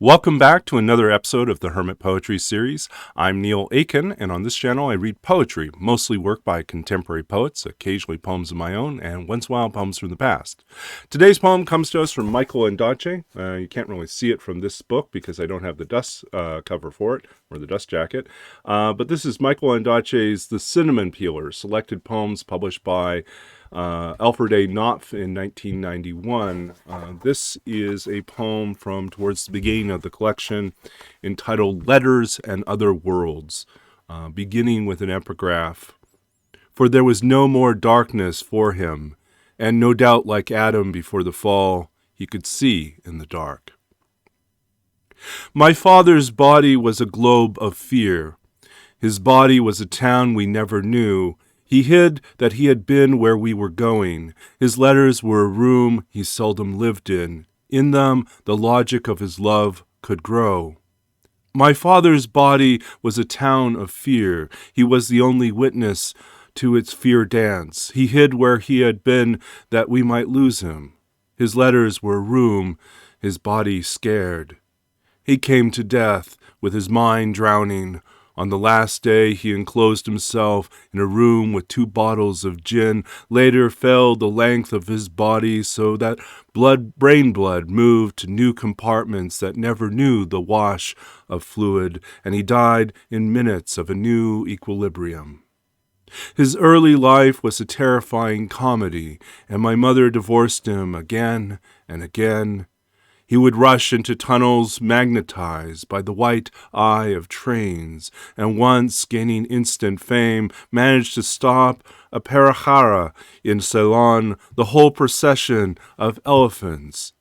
Welcome back to another episode of the Hermit Poetry Series. I'm Neil Aitken, and on this channel I read poetry, mostly work by contemporary poets, occasionally poems of my own, and once in a while poems from the past. Today's poem comes to us from Michael Ondaatje. You can't really see it from this book because I don't have the dust cover for it, or the dust jacket. But this is Michael Ondaatje's The Cinnamon Peeler, selected poems published by Alfred Knopf in 1991. This is a poem from towards the beginning of the collection entitled Letters and Other Worlds, beginning with an epigraph. For there was no more darkness for him, and no doubt like Adam before the fall, he could see in the dark. My father's body was a globe of fear. His body was a town we never knew. He hid that he had been where we were going. His letters were a room he seldom lived in. In them, the logic of his love could grow. My father's body was a town of fear. He was the only witness to its fear dance. He hid where he had been that we might lose him. His letters were a room, his body scared. He came to death with his mind drowning. On the last day, he enclosed himself in a room with 2 bottles of gin, later fell the length of his body so that brain blood moved to new compartments that never knew the wash of fluid, and he died in minutes of a new equilibrium. His early life was a terrifying comedy, and my mother divorced him again and again. He would rush into tunnels magnetized by the white eye of trains, and once, gaining instant fame, managed to stop a parahara in Ceylon, the whole procession of elephants,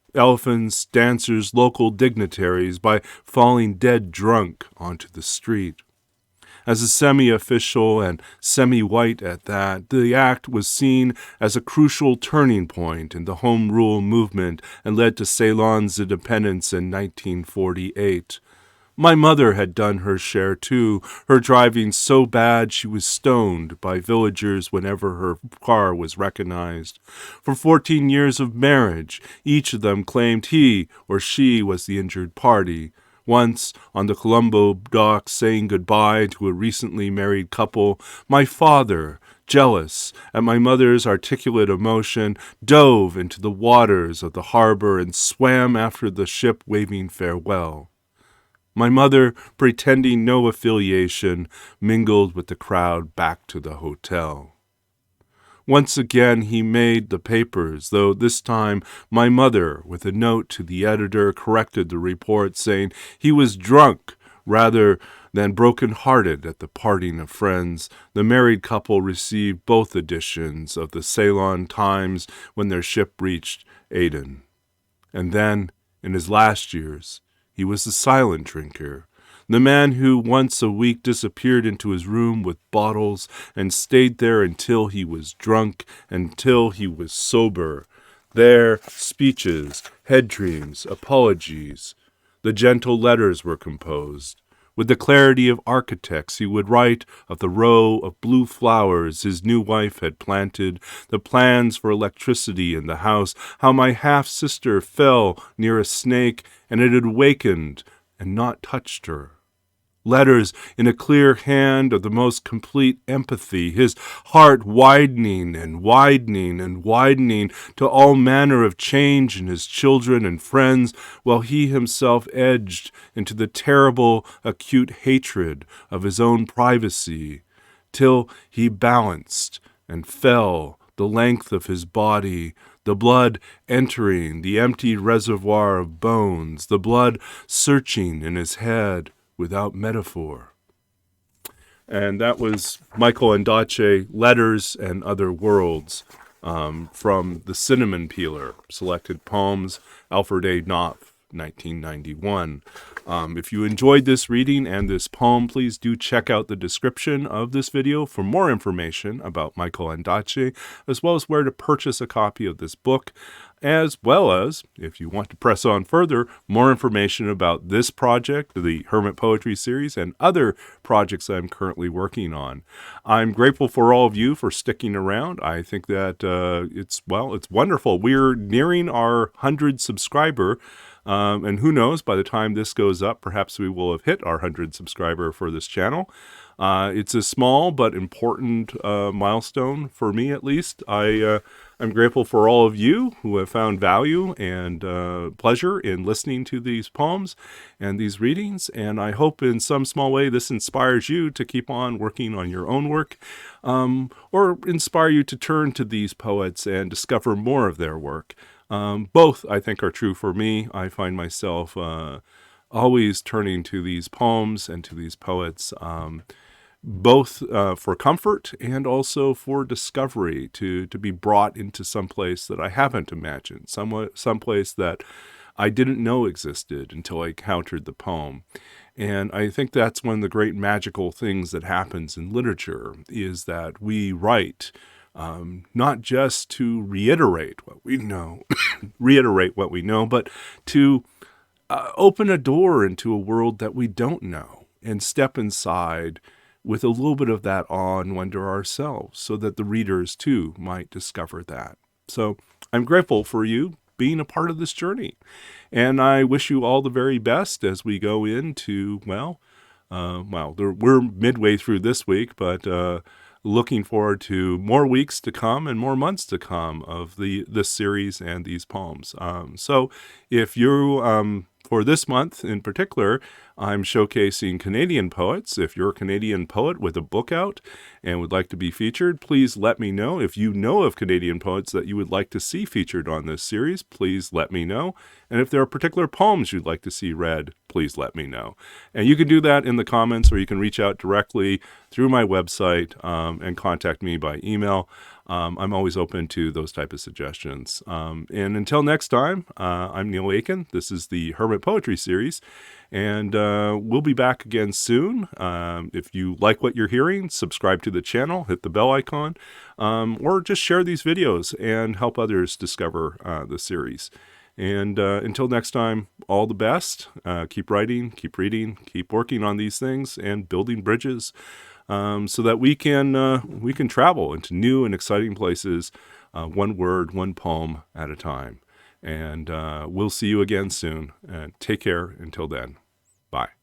dancers, local dignitaries, by falling dead drunk onto the street. As a semi-official and semi-white at that, the act was seen as a crucial turning point in the Home Rule movement and led to Ceylon's independence in 1948. My mother had done her share too, her driving so bad she was stoned by villagers whenever her car was recognized. For 14 years of marriage, each of them claimed he or she was the injured party. Once, on the Colombo docks saying goodbye to a recently married couple, my father, jealous at my mother's articulate emotion, dove into the waters of the harbor and swam after the ship waving farewell. My mother, pretending no affiliation, mingled with the crowd back to the hotel. Once again he made the papers, though this time my mother, with a note to the editor, corrected the report, saying he was drunk rather than broken-hearted at the parting of friends. The married couple received both editions of the Ceylon Times when their ship reached Aden. And then, in his last years, he was the silent drinker, the man who once a week disappeared into his room with bottles and stayed there until he was drunk, until he was sober. There, speeches, head dreams, apologies. The gentle letters were composed. With the clarity of architects, he would write of the row of blue flowers his new wife had planted, the plans for electricity in the house, how my half-sister fell near a snake and it had wakened and not touched her. Letters in a clear hand of the most complete empathy, his heart widening and widening and widening to all manner of change in his children and friends, while he himself edged into the terrible, acute hatred of his own privacy, till he balanced and fell the length of his body, the blood entering the empty reservoir of bones, the blood searching in his head, without metaphor. And that was Michael Ondaatje, Letters and Other Worlds, from The Cinnamon Peeler, selected poems, Alfred Knopf, 1991. If you enjoyed this reading and this poem, please do check out the description of this video for more information about Michael Ondaatje, as well as where to purchase a copy of this book, as well as, if you want to press on further, more information about this project, the Hermit Poetry Series, and other projects I'm currently working on. I'm grateful for all of you for sticking around. I think that it's wonderful. We're nearing our 100 subscriber And who knows, by the time this goes up, perhaps we will have hit our 100 subscriber for this channel. It's a small but important milestone for me, at least. I'm grateful for all of you who have found value and pleasure in listening to these poems and these readings. And I hope in some small way this inspires you to keep on working on your own work, or inspire you to turn to these poets and discover more of their work. Both, I think, are true for me. I find myself always turning to these poems and to these poets, both for comfort and also for discovery, to be brought into some place that I haven't imagined, some place that I didn't know existed until I encountered the poem. And I think that's one of the great magical things that happens in literature, is that we write not just to reiterate what we know, but to open a door into a world that we don't know and step inside with a little bit of that awe and wonder ourselves, so that the readers too might discover that. So I'm grateful for you being a part of this journey, and I wish you all the very best as we go into, we're midway through this week, but looking forward to more weeks to come and more months to come of this series and these poems. So if you, for this month in particular, I'm showcasing Canadian poets. If you're a Canadian poet with a book out and would like to be featured, please let me know. If you know of Canadian poets that you would like to see featured on this series, please let me know. And if there are particular poems you'd like to see read, please let me know. And you can do that in the comments, or you can reach out directly through my website and contact me by email. I'm always open to those type of suggestions. And until next time, I'm Neil Aitken. This is the Hermit Poetry Series, and we'll be back again soon. If you like what you're hearing, subscribe to the channel, hit the bell icon, or just share these videos and help others discover the series. And until next time, all the best. Keep writing, keep reading, keep working on these things and building bridges, so that we can travel into new and exciting places, one word, one poem at a time. And we'll see you again soon. Take care until then. Bye.